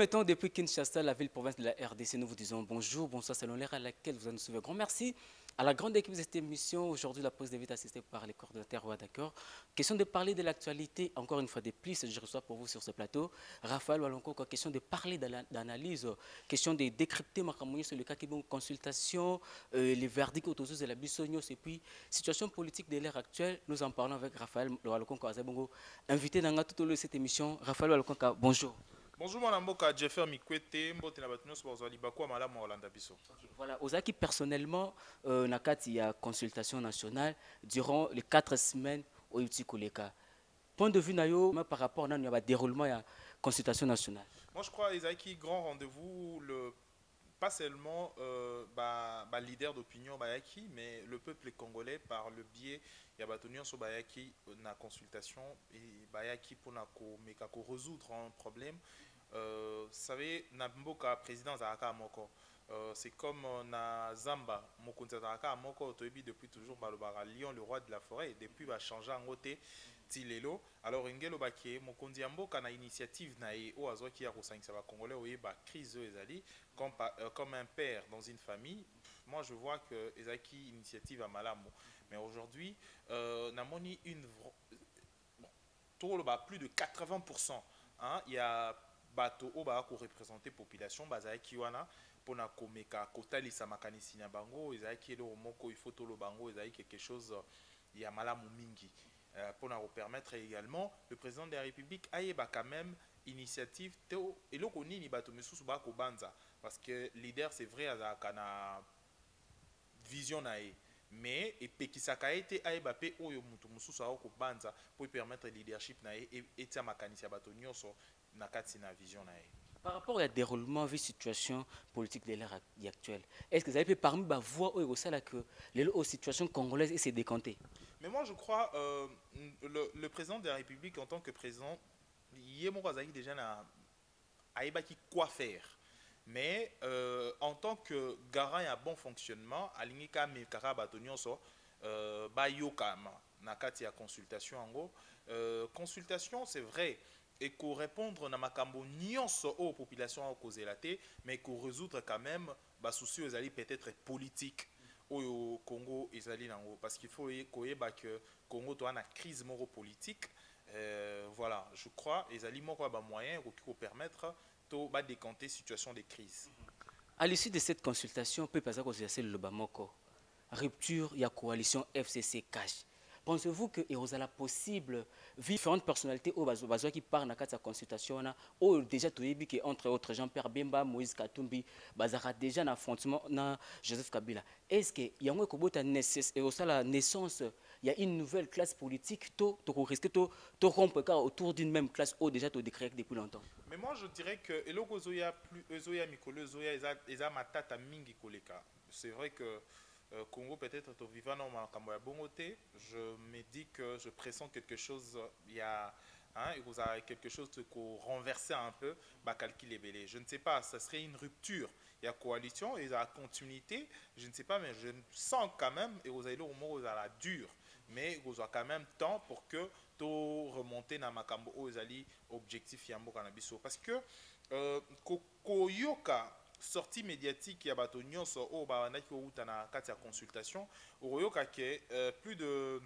mettons depuis Kinshasa, la ville-province de la RDC, nous vous disons bonjour, bonsoir, selon l'heure à laquelle vous en suivez. Grand merci à la grande équipe de cette émission. Aujourd'hui, la pause d'évite assistée par les coordonnateurs. Ouais, d'accord. Question de parler de l'actualité, encore une fois de plus, je reçois pour vous sur ce plateau. Raphaël Walonko, question de parler d'analyse, question de décrypter ma sur le cas qui est consultation, les verdicts autour de la Bissonios et puis situation politique de l'ère actuelle. Nous en parlons avec Raphaël Walonko, invité dans toute cette émission. Raphaël Walonko, bonjour. Bonjour mon amboka Jeffer Mikwete mbote na bato nyonso bazali bakwa malamu Olanda biso. Voilà, Ozaki personnellement, il y a consultation nationale durant les 4 semaines au Utikoleka. Point de vue nayo par rapport à un déroulement de la consultation nationale. Moi je crois Isaaki grand rendez-vous pas seulement leader d'opinion bayaki mais le peuple congolais par le biais ya bato nyonso bayaki na consultation et bayaki pour na ko meka ko résoudre un problème. Vous savez, na mboka président Zaraka Moko, c'est comme na Zamba, Mokonza Zaraka Moko, depuis toujours Balobara Lion, le roi de la forêt, et depuis va changer en côté Tilelo. Alors Ngelo Baké, Mokonzi Mboka na initiative na e o azo qui a reçu ça va congolais ou ba crise ezali comme un père dans une famille. Moi je vois que ezaki initiative à Malamo, mais aujourd'hui namoni une plus de 80%. Hein, il y a bato o ba ko représenter population bazaki wana pona komeka kotalisa makanisi na bango ezaki elo moko il faut tolo bango ezaki quelque chose ya malamu mingi pona ko permettre également le président de la République ayeba quand même initiative to eloko nini bato misusu ba ko banza parce que leader c'est vrai azaka na vision na e mais epekisaka ete ayeba pe oyo mutu mususu ako banza pour permettre leadership na e etia makanisi ya bato nyonso na kati na vision na e. Par rapport à la déroulement de la situation politique de l'ère actuelle, est-ce que vous avez pu parmi les voix où que les situations congolaises s'est décantée? Mais moi je crois le président de la République en tant que président, il est déjà na aibaki quoi faire. Mais en tant que garant et un bon fonctionnement, alingika mekara batonyonso bayokama na kati ya consultation en gros. Consultation c'est vrai et qu'on répondre na makambo nyonso aux populations à causer la té mais qu'on résoudre quand même ba souci aux alliés peut-être politique au Congo ezali nango parce qu'il faut koyeba que Congo to na crise moro politique voilà je crois ezali moko ba moyen qui permettre to ba décanter situation de crise. À l'issue de cette consultation peut passer à le Bamako rupture il y a coalition FCC cash. Pensez-vous que il y a possible différentes personnalités au bazo qui parlent dans la consultation ou déjà tout que entre autres Jean-Pierre Bemba, Moïse Katumbi, bazara déjà un affrontement na Joseph Kabila. Est-ce que il y a la naissance il y a une nouvelle classe politique to risque to rompre autour d'une même classe ou déjà to décréter depuis longtemps? Mais moi je dirais que eloko zoya plus zoya mikolo zoya eza matata mingi koleka. C'est vrai que Congo peut-être au vivant dans ma bongoté, je me dis que je pressens quelque chose, il y a vous avez quelque chose de renverser un peu, bah calculer belé. Je ne sais pas, ça serait une rupture. Il y a coalition, il y a continuité, je ne sais pas, mais je sens quand même, et vous avez le moment où vous avez la dure, mais vous avez quand même temps pour que tout remonter dans ma cambo aux ali objectif yambo cannabis parce que koyoka sortie médiatique ya bato nyonso o ba na ki outa na kati ya consultation oyoka ke plus de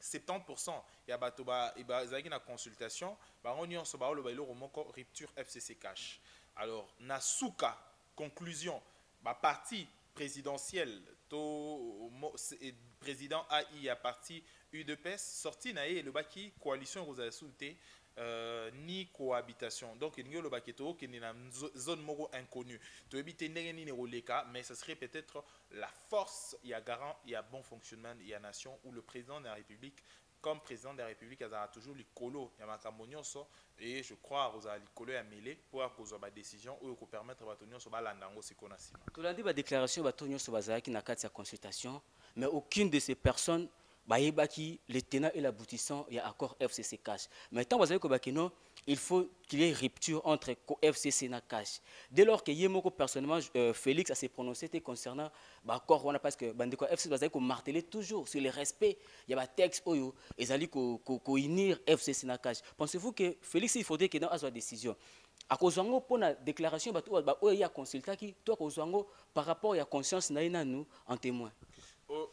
70% ya bato ba zaki na consultation ba nyonso ba lo ba lo moko rupture FCC cash. Alors na suka conclusion ba parti présidentielle to président AI à parti UDPS sorti na e le baki coalition vous a souté ni cohabitation donc il y a le baketo qui est dans zone moro inconnue to éviter ni roleka mais ce serait peut-être la force il y a garant il y a bon fonctionnement il y a nation où le président de la République comme président de la République a toujours les colo il y a makamonyonso et je crois aux les colo à mêler pour cause ba décision ou pour permettre batonyo so balandango sikonasima tout lundi ba déclaration batonyo so bazaki na kati ya consultation mais aucune de ces personnes Baïbaki, les tenants et l'aboutissant, il y a accord FCC cash. Maintenant, vous savez que il faut qu'il y ait rupture entre FCC et cash. Dès lors que Yemoko, personnellement, Félix a s'est prononcé concernant l'accord, parce que FCC va marteler toujours sur le respect. Il y a des textes où ils allaient unir FCC et cash. Pensez-vous que Félix, il faudrait qu'il ait une décision? akozwango pour la déclaration il y a consultant qui toi akozwango par rapport à la conscience na nous en témoin.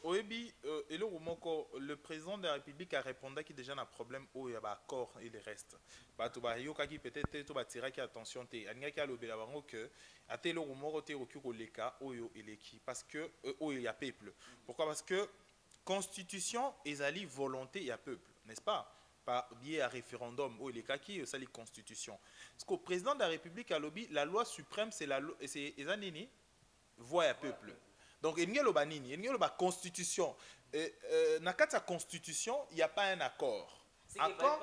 Oebi, le président de la République a répondu qu'il déjà un problème où il y a accord et le reste. Qui peut-être tout tirer attention te ania ki alobela bango que atelo rumoro te okiko leka oyo eleki parce que il y a peuple. Pourquoi? Parce que constitution ezali volonté il y a peuple, n'est-ce pas? Par biais à référendum où il est qui ça les constitution. Parce qu'au président de la République à lobby la loi suprême c'est la loi c'est ezanini voix à peuple. Donc, il y a la constitution. Dans la constitution, il n'y a pas un accord. Accord.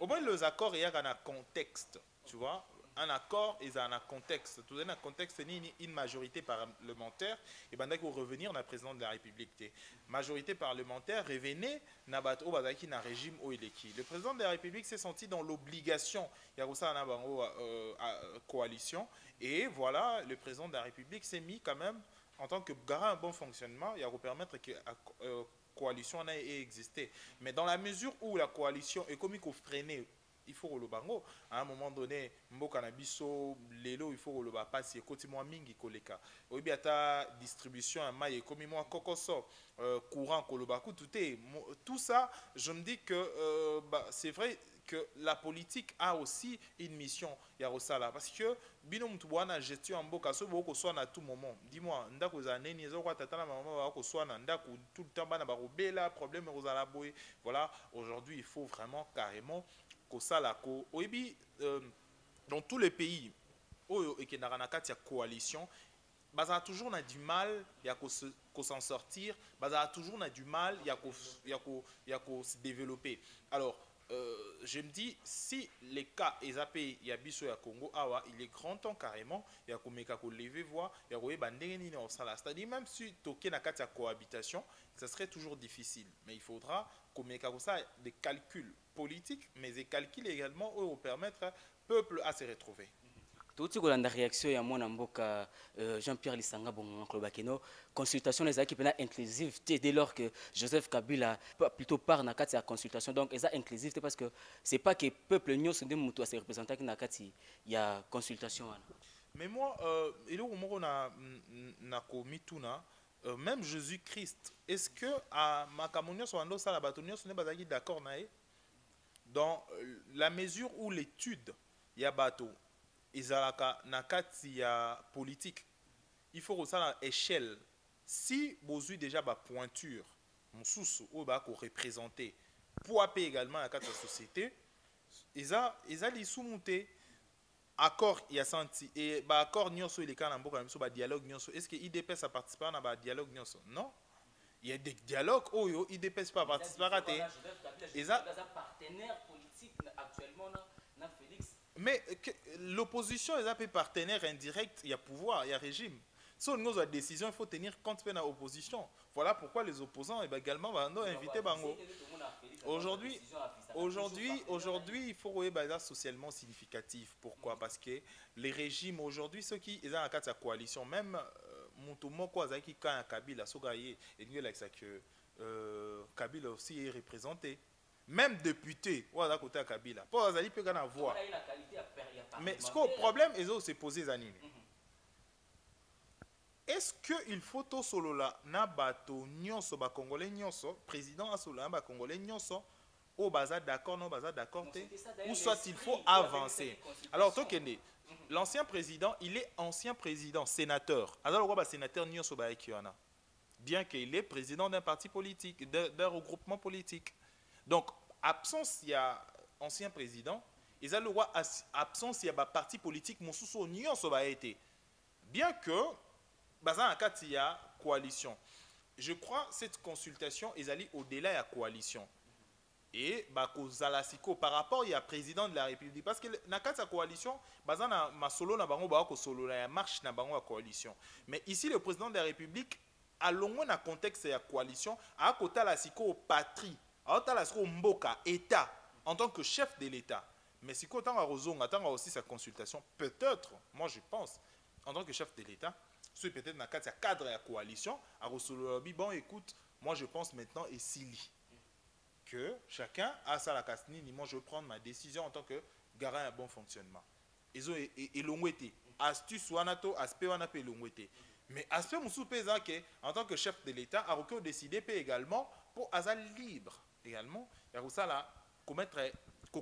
Au moins, les accords, il y a un contexte. Tu vois? Un accord, il y a un contexte. Tout un contexte, c'est une majorité parlementaire. Et bien, pour revenir dans le président de la République, majorité parlementaire, revenez dans un régime où il est qui. Le président de la République s'est senti dans l'obligation. Il y a aussi une coalition. Et voilà, le président de la République s'est mis quand même, en tant que garant un bon fonctionnement, il y a permettre que la coalition ait existé. Mais dans la mesure où la coalition est comme il faut freiner, il faut le bango à un moment donné mboka na biso lelo il faut le ba passer côté moi mingi koleka obi ata distribution à maille comme moi kokoso courant kolobaku tout ça je me dis que c'est vrai que la politique a aussi une mission ya rosala parce que bino mtu bwana gestion en mboka so boko so na tout moment dis-moi ndako za neni zo kwa tata na maman ba ko so na ndako tout le temps bana ba robela problème rosala boy voilà aujourd'hui il faut vraiment carrément dans tous les pays où il y a une coalition, il y a toujours du mal à s'en sortir, il y a toujours du mal à se développer. Alors, je me dis, si les cas ESAP il y a biso ya Congo, il est grand temps carrément, il y a comme lever voix, il y a c'est-à-dire même si tu as une cohabitation, ça serait toujours difficile. Mais il faudra qu'on ait des calculs politiques, mais des calculs également pour permettre au peuple à se retrouver. Tout la réaction ya mwana mboka Jean-Pierre Lisanga bon Bakeno consultation les équipes inclusive dès lors que Joseph Kabila plutôt part na kati ya consultation donc eza inclusive parce que c'est pas que peuple nyonso nde mutu se représenter na kati ya consultation wana. Mais moi il na komituna même Jésus-Christ est-ce que à makamonio so ando sala batonio so ne bazaki d'accord nae dans la mesure où l'étude ya bato izalaka na kati ya politique il faut que ça à échelle si bozui déjà ba pointure mususu ou ba ko représenter pour appeler également la kati ya société ils li sumuté accord ya senti et ba accord nyonso il ka na mboka na ba dialogue nyonso est-ce que IDPS a participé na ba dialogue nyonso non il y a des dialogues oyo IDPS pas participer raté ils a partenaire politique actuellement na Félix. Mais l'opposition est un peu partenaire indirect, il y a pouvoir, il y a régime. Si on a une décision, il faut tenir compte de l'opposition. Voilà pourquoi les opposants également vont inviter Bango. Aujourd'hui, il faut voir socialement significatif. Pourquoi? Parce que les régimes aujourd'hui, ceux qui sont en cas de coalition, même Moutoumoko Azaki quand Kabila Sogaye et nous là que Kabila aussi est représenté. Même député, ou à côté de Kabila, pour Azali peut gagner voix. Mais ce que le problème est se poser Zanini. Est-ce qu'il faut tout solo là, na bato nyonso ba congolais nyonso, président a solo ba congolais nyonso, au baza d'accord non baza d'accord ou soit il faut avancer. Alors Tokende, l'ancien président, il est ancien président, sénateur. Alors quoi ba sénateur nyonso ba ekiona. Bien qu'il est président d'un parti politique, d'un regroupement politique. Donc, absence, il y a ancien président, ils ont le droit absence, il y a un parti politique, mon sous-union, ça va être. Bien que, il y a coalition. Je crois que cette consultation, ils allaient au-delà de la coalition. Et, par rapport, il y a président de la République. Parce que, dans la coalition, il y a une marche dans la coalition. Mais ici, le président de la République, à long dans contexte de la coalition, à côté de la patrie. Alors, tu as Mboka, État, en tant que chef de l'État. Mais si tu as aussi sa consultation, peut-être, moi je pense, en tant que chef de l'État, soit peut-être dans le cadre de la coalition, à bon écoute, moi je pense maintenant, et Sili, que chacun a sa la casse nini. Moi, je veux prendre ma décision en tant que garant un bon fonctionnement. Et l'ongwete. Astuce wanato, aspect wanape l'ongwete. Mais aspect moussou pesa que, en tant que chef de l'État, a décidé également pour Azal libre. Également, il y a ça là, commettre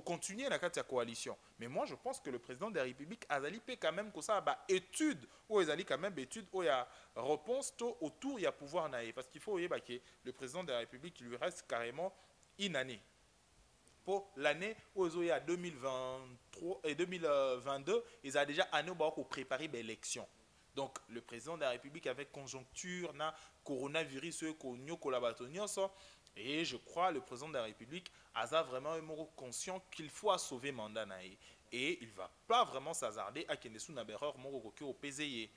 continuer la carte de coalition. Mais moi, je pense que le président de la République a fait quand même que ça, bah, étude, ou il a quand même étude, où il y a réponse autour, il y a pouvoir naïf. Parce qu'il faut bah, que le président de la République, il lui reste carrément une année. Pour l'année où il y a 2023 et 2022, ils ont déjà année pour préparer l'élection. Donc, le président de la République, avec conjoncture, na coronavirus, et je crois le président de la République a vraiment conscient qu'il faut sauver mandat et il ne va pas vraiment s'hasarder à qu'il y ait erreur au PZE.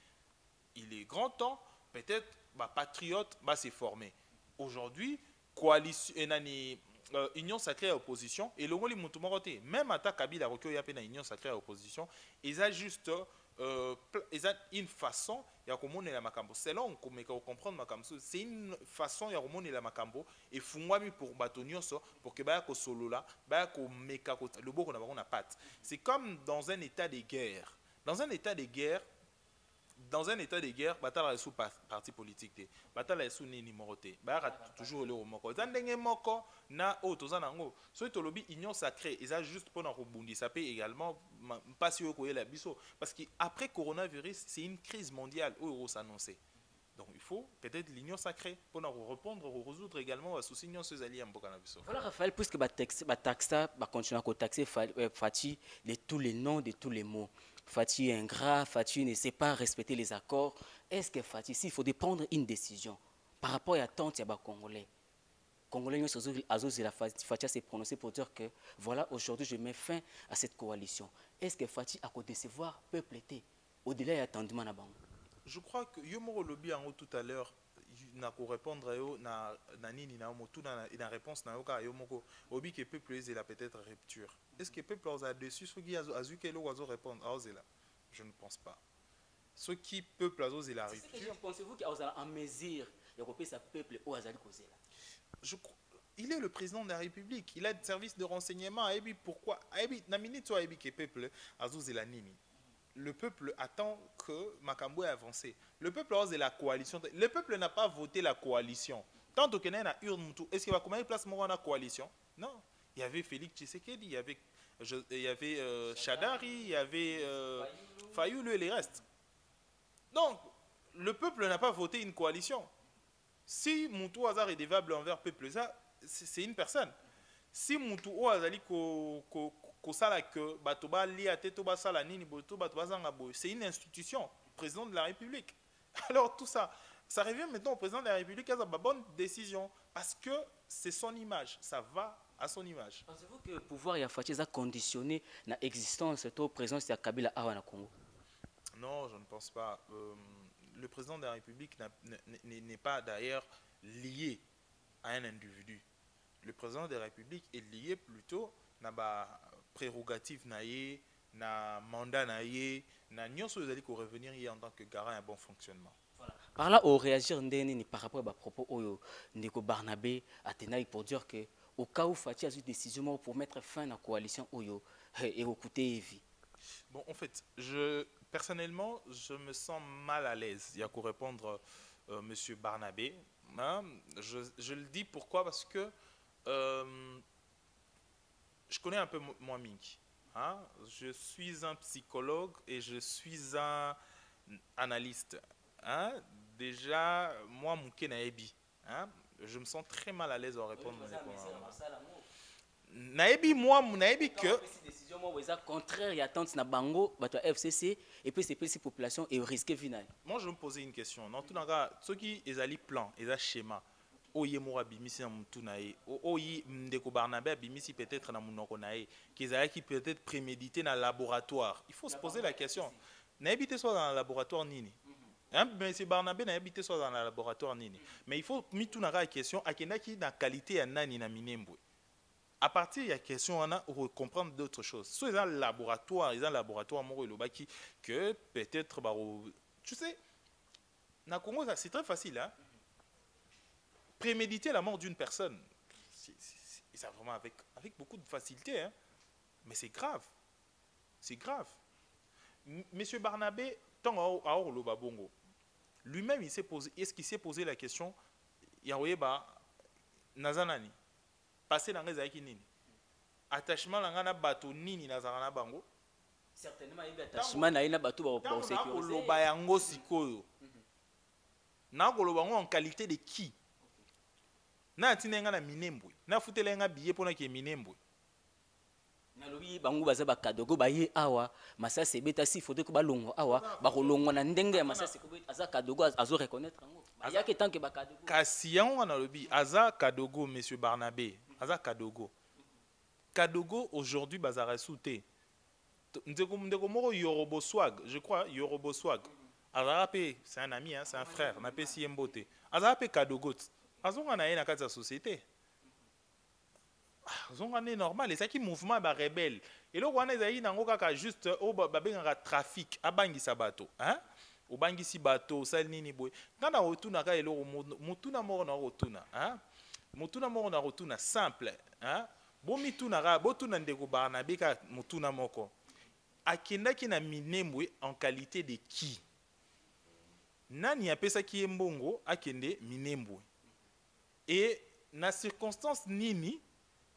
Il est grand temps, peut-être, patriote va se former. Aujourd'hui, coalition, union sacrée à opposition, et le même à Kabila, il y a une union sacrée à opposition, ils ont juste une façon ya komona la makambo selon komeka comprendre makambo c'est une façon ya komona la makambo et fungwami pour batonyoso pour que ba ko solola ba ko meka ko le boko na ba na patte. C'est comme dans un état de guerre. Dans un état de guerre, batala sous parti politique, batala sous ni numéro T, toujours le moko. Zandenge moko na otozanango. So tolobi union sacrée, ils a juste pour rebundi, ça peut également pas si vous la biso parce qu'après coronavirus, c'est une crise mondiale où s'annoncer. Donc il faut peut-être l'union sacrée pour répondre, résoudre également sous union ces alliés en Bokanabiso. Voilà Raphaël, puisque taxa continuer à taxer Fati de tous les noms, de tous les mots. Fati est ingrat, Fati ne sait pas respecter les accords. Est-ce que Fati, s'il faut prendre une décision par rapport à l'attente des Congolais, Fati s'est prononcé pour dire que voilà, aujourd'hui je mets fin à cette coalition. Est-ce que Fati a décevoir le peuple été au-delà de l'attendement à Bango? Je crois que Yomoro Lobby en haut tout à l'heure, n'a qu'à répondre à nini na motu na réponse na yoka Yomoko obi que peuple est la peut-être rupture. Est-ce que peuple a dessus ce qui a azu que l'on va répondre à là? Je ne pense pas. Ce qui peuple a osé la rupture. Pensez-vous qu'il a en mesure de couper sa peuple au hasard causé là? Il est le président de la République. Il a le service de renseignement. Et puis pourquoi? Et puis na minute toi et puis que peuple a osé la nini. Le peuple attend que Makambo ait avancé. Le peuple a la coalition. Le peuple n'a pas voté la coalition. Tant que n'y a urne, est-ce qu'il va combien de places dans la coalition? Non. Il y avait Félix Tshisekedi, il y avait Chadari, il y avait Fayoulou et les restes. Donc, le peuple n'a pas voté une coalition. Si Moutou Hazard est dévable envers le peuple, ça, c'est une personne. Si Moutou Hazard c'est une institution, président de la République. Alors tout ça, ça revient maintenant au président de la République à sa bonne décision parce que c'est son image, ça va à son image. Pensez-vous que le pouvoir a conditionné l'existence de président de Kabila à Congo? Non, je ne pense pas. Le président de la République n'est pas d'ailleurs lié à un individu. Le président de la République est lié plutôt à prérogative naïe, na mandat naïe, na nyonso ezali ko revenir en tant que garant un bon fonctionnement. Voilà. Par là, au réagir ndeni par rapport à propos oyo Ndeko Barnabé a tenu pour dire que au cas où Fati a eu décision pour mettre fin à la coalition oyo et écouter Evi. Bon, en fait, personnellement, je me sens mal à l'aise. Il y a qu'à répondre Monsieur Barnabé. Hein? Je le dis pourquoi parce que je connais un peu moi Minki. Hein? Je suis un psychologue et je suis un analyste. Hein? Déjà, moi, Mouké Naebi, hein? Je me sens très mal à l'aise en répondre. Naebi, moi, Naebi que... contraire, il y a tant de bango, FCC, et puis c'est plus population et risque final. Moi, je me posais une question. Dans tout cas, ceux qui ont plan, ils ont schéma. Oye mora bimisi na mutu nae oyi Ndeko Barnabé bimisi peut-être na munoko nae qui peut-être prémédité dans le laboratoire. Il faut se poser la question. Na habité soit dans le laboratoire nini. Hein, monsieur Barnabé na habité soit dans le laboratoire nini. Mais il faut mitu na la question akena ki na qualité ya nani na minembwe. À partir de la question, on a comprendre d'autres choses. Soit ils ont le laboratoire moro lobaki que peut-être tu sais na Congo c'est très facile hein. Préméditer la mort d'une personne, Et ça vraiment avec beaucoup de facilité. Hein. Mais c'est grave. C'est grave. Monsieur Barnabé, tant à Orloba Bongo, lui-même, il s'est posé, est-ce qu'il s'est posé la question, Yahoyeba, Nazanani, passer dans les Aïkinini, attachement dans la bateau Nini Nazarana Bango. Certainement, il y a attachement dans la bateau pour sécuriser. Orloba Yango Sikoyo. Na Orloba en qualité de qui? Na tinenga na minembwe. Na futelenga billet pour na qui minembwe. Nalobi bango baza bakadogo baye awa masasi ebeta si faudrait que balongo awa bakolongo na ndenge ya masasi ko aza kadogo azo reconnaître ngo bayaki tant que bakadogo kasi yango nalobi aza kadogo monsieur Barnabé aza kadogo aujourd'hui bazara souté ndeko moko Yorobo Swag je crois Yorobo Swag azara pe c'est un ami hein, c'est un frère na pe si mbote azara pe kadogo azonga na ye na kati ya société. C'est normal, et ça qui mouvement ba rebelle. Et là, on a juste au babengara trafic, à bangisa bateau, hein? Au bangisi bateau, ça nini boy. Quand on retourne à elo, mutuna moro na rotuna, hein? Mutuna moro na rotuna simple, hein? Bon mituna ra, botuna ndeko Barnabé ka mutuna moko. Akenda ki na minembwe en qualité de qui? Nani apesa ki mbongo akende minembwe. Et na circonstance nini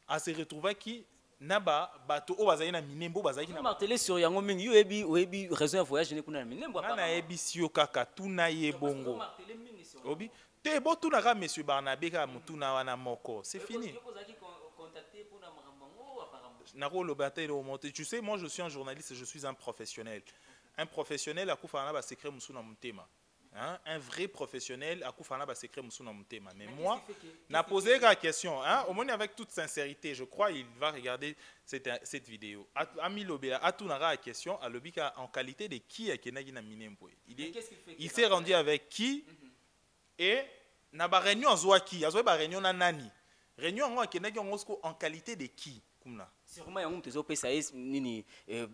à se retrouver qui naba bateau au bazali na minembo bazali na martelé sur yango mingi yo ebi raison voyage ne kuna na minembo na ebi sio kaka tuna ye bongo obi te bo tuna ka monsieur Barnabé ka mutuna wana moko c'est fini na ko lo bataille au monter tu sais moi je suis un journaliste je suis un professionnel a kufana ba secret musuna mutema. Hein? Un vrai professionnel a koufana ba secret musuna mutema. Mais moi, n'a posé la question. Hein? Au moins avec toute sincérité, je crois il va regarder cette vidéo. Ami Lobela a tout la question à Lobika en qualité de qui a kenagi na minempo. Il s'est rendu avec qui et na ba réunion azwa qui, azwa ba réunion na nani. Réunion ngo kenagi en qualité de qui kumna. Sûrement yango tezo pesa nini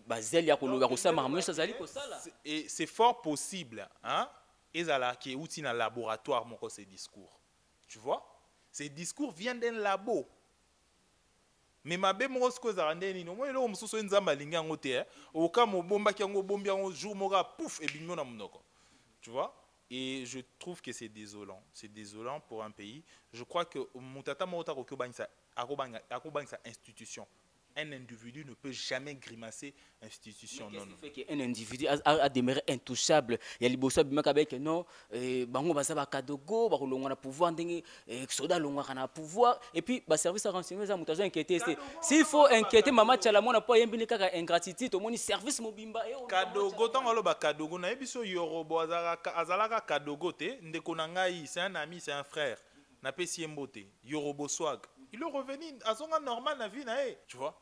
bazel ya koloba ko sama mo ça zali ko sala. Et c'est fort possible, hein? Ezala qui est outil dans le laboratoire mon ces discours. Tu vois? Ces discours viennent d'un labo. Mais ma bé mo sko za ndeni no mo elo mususu nzamba linga ngote au cas mo bomba ki ngo bombi ngo jour mora pouf et bimyo na munoko. Tu vois? Et je trouve que c'est désolant. C'est désolant pour un pays. Je crois que mutata mo ta ko bangisa akobangisa institution. Un individu ne peut jamais grimacer institution. Mais qu'est-ce qui fait qu'un individu a demeuré intouchable? Il y a les bossons qui avec non, bango basa ba kadogo, ba kolonga na pouvoir ndenge, soda longa na pouvoir. Et puis ba service à renseignement ça mutazo inquiété. S'il faut inquiéter mama tchala mona pas yembini kaka ingratitude, au moni service mobimba. Kadogo tant alo ba kadogo na ebiso Yorobo azalaka kadogo te, ndeko na ngai, c'est un ami, c'est un frère. Na pesi yembote, Yorobo Swag. Il est revenu à son normal na vie na tu vois.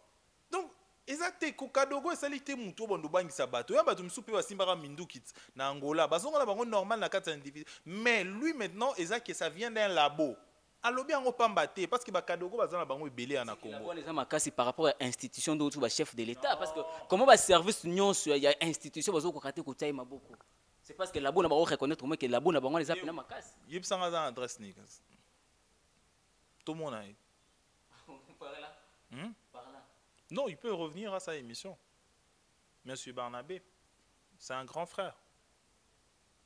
Donc ezate ko kadogo esalite muto bondo bangisa bato ya bato misupe basimbaka mindukit na Angola bazonga na bango normal na kata individu mais lui maintenant ezake ça vient d'un labo alobi yango pamba te parce que ba kadogo bazana bango ebele na Congo on les a makasi par rapport à institution d'autres ba chef de l'état parce que comment ba service nyonso il y a institution bazoko kate ko taille maboko c'est parce que labo na ba reconnaître que labo na bango les a pena makasi yebsanga za adresse ni tout mon aïe non, il peut revenir à sa émission. Monsieur Barnabé, c'est un grand frère.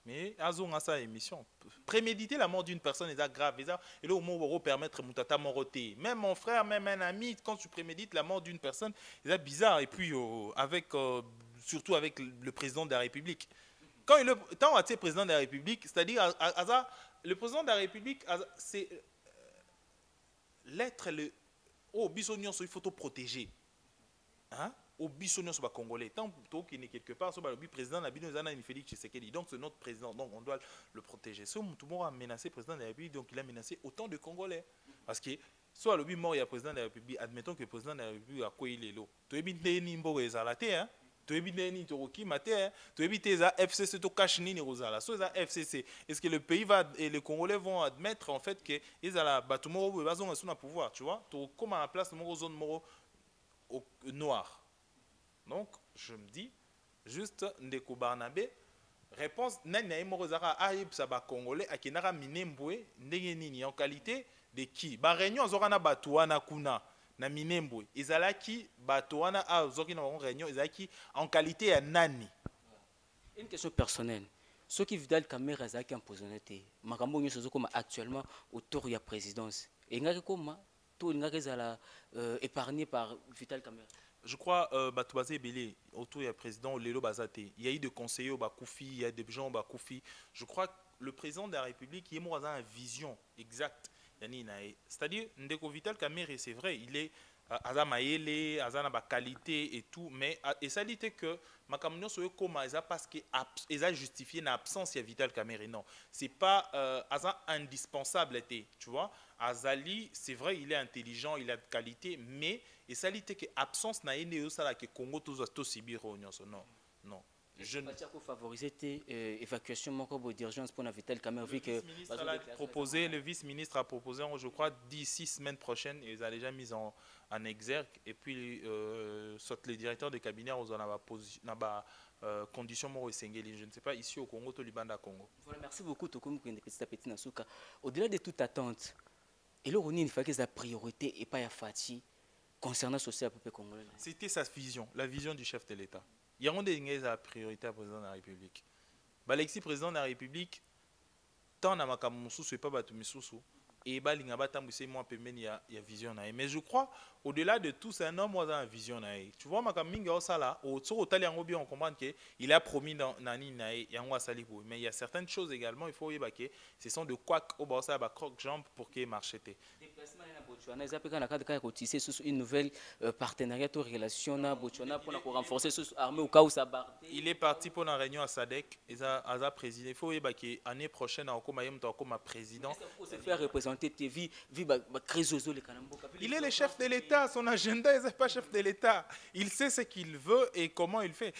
Mais Azon a sa émission. Préméditer la mort d'une personne est grave. Et là, au moment permettre Moutata Moroté. Même mon frère, même un ami, quand tu prémédites la mort d'une personne, c'est bizarre. Et puis, surtout avec le président de la République. Quand il est président de la République, c'est-à-dire, le président de la République, c'est l'être le. Oh, bisognon, il faut te protéger. Hein? Au bisognon sur Congolais. Tant qu'il est quelque part, le président de la Félix Tshisekedi. Donc c'est notre président, donc on doit le protéger. Ce tout le monde a menacé le président de la République, donc il a menacé autant de Congolais. Parce que soit le mort, il y a le président de la République, admettons que le président de la République a quoi il est là. Tu es nimbo ezalate, hein? Tu es bien toroki matin, tu es bien FCC to cash ni rozala. So ça FCC. Est-ce que le pays va et les Congolais vont admettre en fait que ils a la bâtiment où ils ont un pouvoir, tu vois? Tu comme à la place de zone moro au noir. Donc je me dis juste Ndeko Barnabé réponse nani morozara aïb ça ba Congolais akinara minembwe ndenge nini en qualité de qui? Ba réunion zorana batuana kuna. na Minembwe ezalaki bato wana azoki na bango réunion ezalaki en qualité ya nani. Une question personnelle. Ce qui Vidal Kamere azaki empoisonné te. Makambo nyonso zokoma actuellement autour de la présidence. Et ngaki koma tout ngaki zala épargné par Vital Kamere. Je crois bato bazé belé autour du président Lelo Bazate. Il y a eu des conseillers au Bakoufi, il y a des gens au Bakoufi. Je crois que le président de la République il a une vision exacte. C'est-à-dire Ndeko Vital Kamere c'est vrai, il est aza maele, aza na ba qualité et tout, mais et ça dit que makambo so koma eza parce que eza justifié na absence ya Vital Kamere. Non, c'est pas aza indispensable été, tu vois. Azali, c'est vrai, il est intelligent, il a de qualité, mais et ça dit que absence na ene yo sala que Congo to sibiro nyonso. Non, non. Je ne sais pas favoriser l'évacuation d'urgence pour Vital Kamere vu que le vice-ministre a proposé, je crois, d'ici semaine prochaine, ils ont déjà mis en exergue. Et puis, les directeurs de cabinet ont condition je ne sais pas, ici au Congo, au Liban, Congo. Voilà, merci beaucoup, Tokoum, au-delà de toute attente, il y a une priorité et pas la fatigue concernant ce peuple congolais. C'était sa vision, la vision du chef de l'État. Il y a une priorité à président de la République. Alexis, président de la République, tant na makamusu c'est pas batumisusu et balinga batambuse moi pembeni ya vision na. Mais je crois au-delà de tout c'est un homme dans la vision na. Tu vois makaminga osala au tali yango bien on comprend que il a promis dans nani na yango asali bo. Mais il y a certaines choses également il faut y baquer ce sont de quoi au bossa ba croque jambe pour que marche té. Une nouvelle partenariat ou relation na Botswana pour renforcer l'armée au cas où ça bat. Il est parti pour la réunion à Sadek et à président. Il faut y baquer année prochaine encore comme président. Il faut se faire représenter TV il est le chef de l'État, son agenda n'est pas chef de l'État. Il sait ce qu'il veut et comment il fait.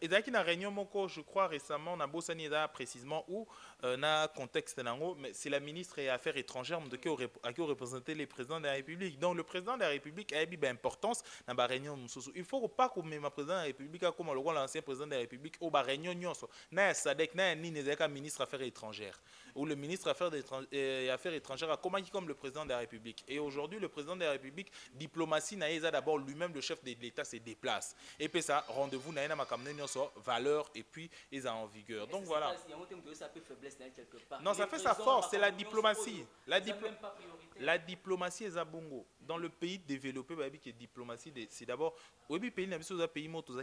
Et dans la réunion, je crois récemment, on a bossé précisément où, dans contexte, mais c'est la ministre des Affaires étrangères qui a représenté le président de la République. Donc le président de la République a eu une importance dans la réunion. Il ne faut pas que le président de la République, comme l'ancien président de la République, au réunion, na SADC, na ministre des Affaires étrangères, ou le ministre des Affaires étrangères a comment comme le président de la République. Et aujourd'hui, le président de la République, diplomatie, d'abord lui-même, le chef de l'État, se déplace. Et puis ça, rendez-vous, valeur, et puis ils sont en vigueur. Donc voilà. Non, ça fait sa force, c'est la diplomatie. La diplomatie est à bongo. Dans le pays développé, diplomatie, c'est d'abord, oui, pays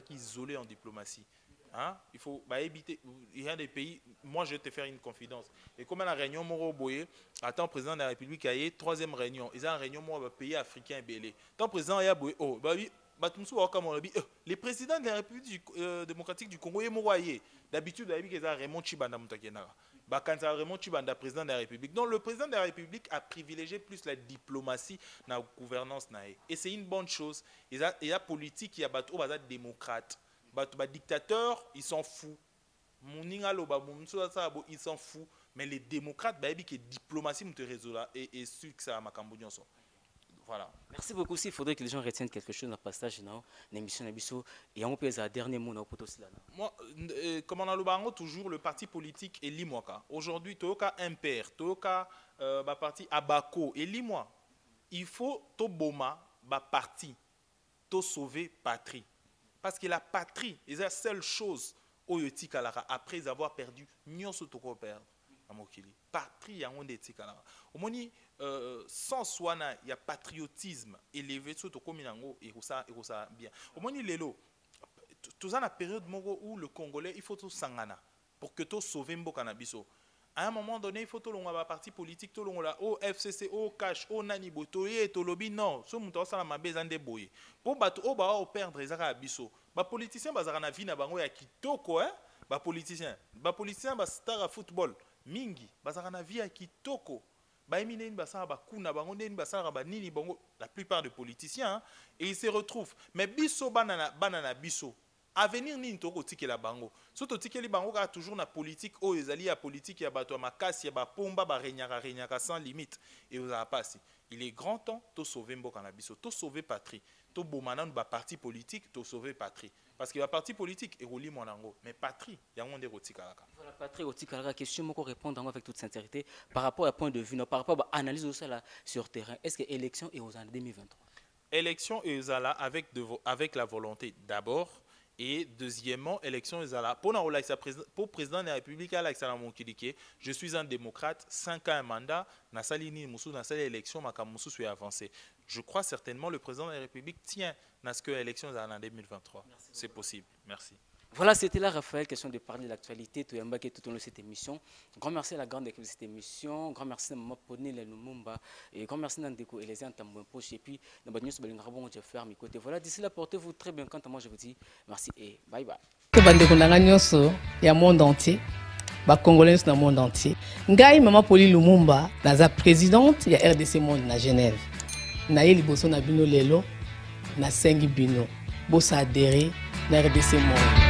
qui isolé en diplomatie. Hein? Il faut éviter. Il y a des pays. Moi, je vais te faire une confidence. Et comme la réunion Moro Boye, attends, président de la République, il y a troisième réunion. Ils ont une réunion moi, pays africain belé. Tant président, il y a Boye. Oh, bah oui. Les présidents de la République démocratique du Congo, d'habitude, il y a Raymond Chibanda Moutakenara. Bakanza Raymond Chibanda, président de la République. Donc, le président de la République a privilégié plus la diplomatie dans la gouvernance. Et c'est une bonne chose. Il y a politique, il y a démocrate. Les dictateurs, ils s'en foutent. Ils s'en foutent. Mais les démocrates, qui diplomatie, et sûr que ça a voilà. Merci beaucoup. Il faudrait que les gens retiennent quelque chose dans le passage dans l'émission et on peut un dernier mot dans le moi, comme on a le toujours le parti politique est Limoaka. Aujourd'hui, Toyoka Imper, Toyoka parti Abako et Limoa. Il faut to boma parti, to sauver patrie. Parce que la patrie est la seule chose après avoir perdu, nous sommes perdre. Patrie, sans soi, il y a patriotisme élevé, et ça bien. Tout ça, la période où le Congolais, il faut tout sangana pour que tout sauve Mbokanabiso. À un moment donné, il faut tout le parti politique, tout le monde au FCC, au cash, au nani botoye, to lobby non, ce monde ça la mabeza ndeboye. Pour battre au perdre les arabiso. Ba politicien bazara na vie na bango ya kitoko hein. Ba politicien ba star à football mingi bazara na vie ya kitoko. Ba emine ba sara ba kuna bango ndeni ba sara ba nini bango la plupart des politiciens hein, et ils se retrouvent. Mais biso banana biso. Avenir ni ntoko tikela bango. Soto tikeli bango ka toujours na politique o ezali ya politique ya bato makasi ya ba pomba ba renyaka sans limite et vous a passé. Il est grand temps de sauver mboka na biso, de sauver patrie. To bomana ba parti politique, de sauver patrie. Parce que la parti politique est relié monango, mais patrie, il y a un monde rotikalaka. Voilà, patrie rotikalaka, question moi répondre avec toute sincérité par rapport à point de vue, non, par rapport à l'analyse aussi là sur terrain. Est-ce que l'élection est aux années 2023? élection ezala avec la volonté d'abord. Et deuxièmement, élection ezala pour président de la République je suis un démocrate, 5 ans un mandat, nasalini musu nasali élection makamusu soit avancé. Je crois certainement le président de la République tient à ce que l'élection ezala en 2023. C'est possible. Merci. Voilà, c'était là, Raphaël, question de parler de l'actualité, tout au long de cette émission. Grand merci à la grande équipe de cette émission. Grand merci à Maman Pone, les Lumumba. Et grand merci à Ndeko et les Antambo Poche. Et puis, dans la news, je vais faire mes côtés. Voilà, d'ici là, portez-vous très bien. Quant à moi, je vous dis merci et bye bye. Il y a monde entier. Congolais dans le monde entier. Ngai Maman Poli Lumumba, la présidente, il y a RDC Monde à Genève. Naye Liboso na bino lelo, na sengi bino. Bossa adhéré, na RDC Monde.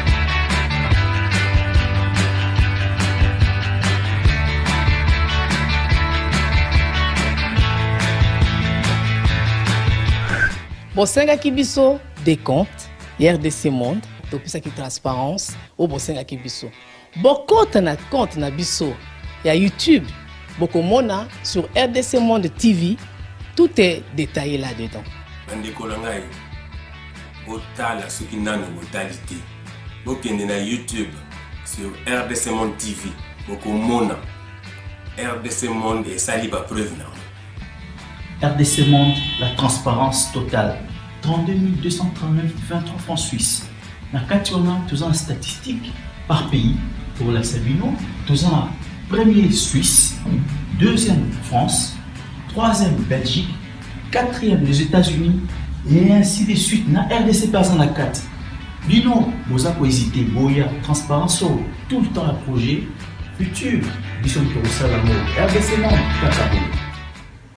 Bosenga Kibiso, des comptes, RDC Monde, depuis ça qui transparence, au Bosenga Kibiso. Beaucoup de comptes na biso, il y a YouTube, beaucoup mona sur RDC Monde TV, tout est détaillé là-dedans. Bandeko langai, botala ce qui n'a pas modalité. Bokende na YouTube sur RDC Monde TV, beaucoup mona RDC Monde et saliba preuve na. RDC Monde, la transparence totale. 32 239 23 francs suisses. Dans 4 ans, tous en statistiques par pays. Pour la Sabino, tous en premier Suisse, deuxième France, troisième Belgique, quatrième les États-Unis, et ainsi de suite. Dans RDC, pas en a 4. Bino, vous avez hésité, Boya, transparence, tout le temps à projet, futur, mission pour ça l'amour. RDC Monde, Kakabo.